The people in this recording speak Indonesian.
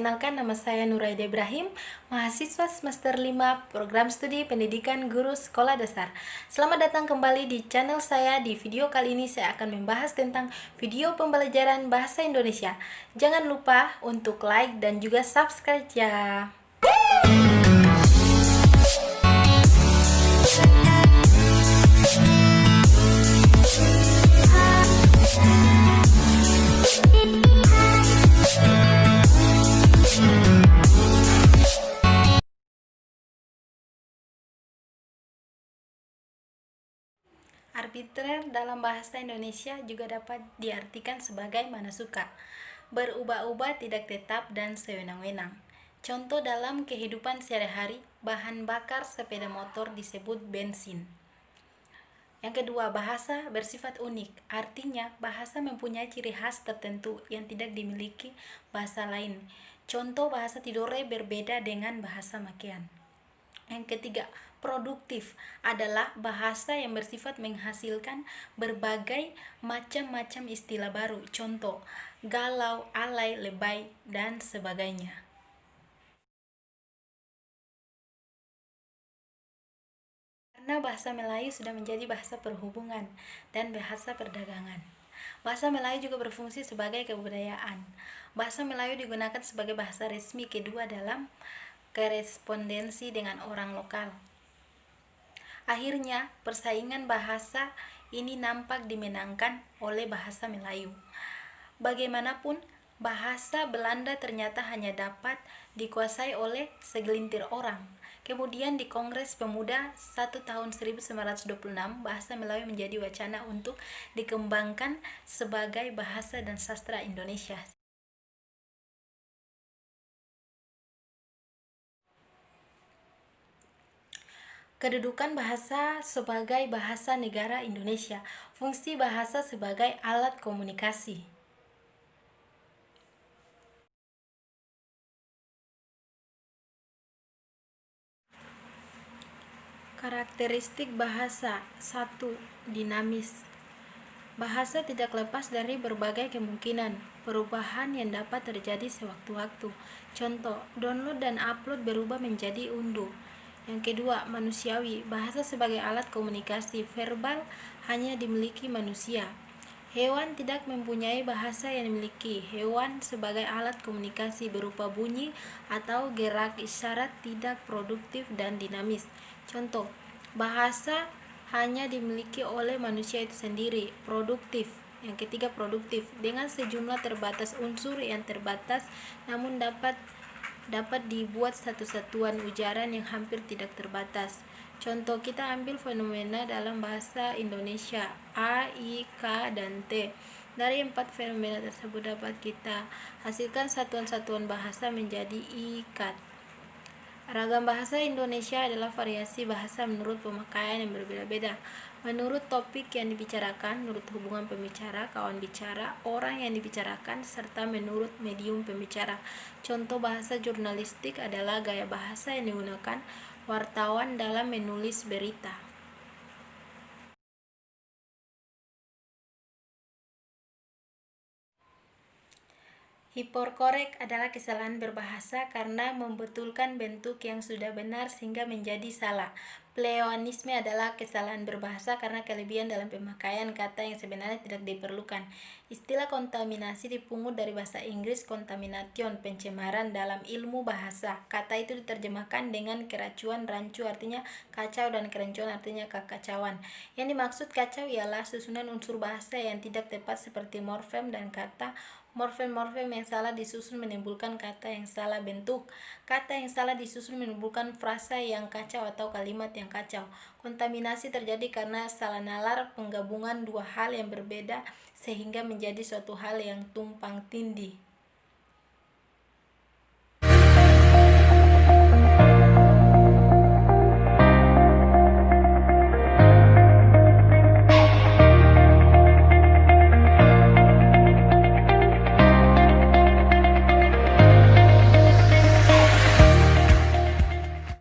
Perkenalkan, nama saya Nuraida Ibrahim, mahasiswa semester 5 Program Studi Pendidikan Guru Sekolah Dasar. Selamat datang kembali di channel saya. Di video kali ini saya akan membahas tentang video pembelajaran bahasa Indonesia. Jangan lupa untuk like dan juga subscribe ya. Arbitrer dalam bahasa Indonesia juga dapat diartikan sebagai mana suka, berubah-ubah, tidak tetap, dan sewenang-wenang. Contoh dalam kehidupan sehari-hari, bahan bakar sepeda motor disebut bensin. Yang kedua, bahasa bersifat unik. Artinya, bahasa mempunyai ciri khas tertentu yang tidak dimiliki bahasa lain. Contoh, bahasa Tidore berbeda dengan bahasa Makean. Yang ketiga, produktif adalah bahasa yang bersifat menghasilkan berbagai macam-macam istilah baru. Contoh, galau, alay, lebay, dan sebagainya. Karena bahasa Melayu sudah menjadi bahasa perhubungan dan bahasa perdagangan. Bahasa Melayu juga berfungsi sebagai kebudayaan. Bahasa Melayu digunakan sebagai bahasa resmi kedua dalam korespondensi dengan orang lokal. Akhirnya, persaingan bahasa ini nampak dimenangkan oleh bahasa Melayu. Bagaimanapun, bahasa Belanda ternyata hanya dapat dikuasai oleh segelintir orang. Kemudian di Kongres Pemuda 1 tahun 1926, bahasa Melayu menjadi wacana untuk dikembangkan sebagai bahasa dan sastra Indonesia. Kedudukan bahasa sebagai bahasa negara Indonesia. Fungsi bahasa sebagai alat komunikasi. Karakteristik bahasa. 1. Dinamis. Bahasa tidak lepas dari berbagai kemungkinan perubahan yang dapat terjadi sewaktu-waktu. Contoh, download dan upload berubah menjadi unduh. Yang kedua, manusiawi. Bahasa sebagai alat komunikasi verbal hanya dimiliki manusia. Hewan tidak mempunyai bahasa yang dimiliki. Hewan sebagai alat komunikasi berupa bunyi atau gerak isyarat tidak produktif dan dinamis. Contoh, bahasa hanya dimiliki oleh manusia itu sendiri, produktif. Yang ketiga, produktif dengan sejumlah terbatas unsur yang terbatas namun dapat dibuat satu satuan ujaran yang hampir tidak terbatas. Contoh, kita ambil fenomena dalam bahasa Indonesia A, I, K, dan T. Dari 4 fenomena tersebut dapat kita hasilkan satuan-satuan bahasa menjadi ikat. Ragam bahasa Indonesia adalah variasi bahasa menurut pemakaian yang berbeda-beda, menurut topik yang dibicarakan, menurut hubungan pembicara, kawan bicara, orang yang dibicarakan, serta menurut medium pembicara. Contoh bahasa jurnalistik adalah gaya bahasa yang digunakan wartawan dalam menulis berita. Hiperkorek adalah kesalahan berbahasa karena membetulkan bentuk yang sudah benar sehingga menjadi salah. Pleonasme adalah kesalahan berbahasa karena kelebihan dalam pemakaian kata yang sebenarnya tidak diperlukan. Istilah kontaminasi dipungut dari bahasa Inggris contamination, pencemaran dalam ilmu bahasa. Kata itu diterjemahkan dengan keracuan, rancu artinya kacau, dan kerancuan artinya kekacauan. Yang dimaksud kacau ialah susunan unsur bahasa yang tidak tepat seperti morfem dan kata. Morfem-morfem yang salah disusun menimbulkan kata yang salah bentuk. Kata yang salah disusun menimbulkan frasa yang kacau atau kalimat yang kacau. Kontaminasi terjadi karena salah nalar penggabungan dua hal yang berbeda sehingga menjadi suatu hal yang tumpang tindih.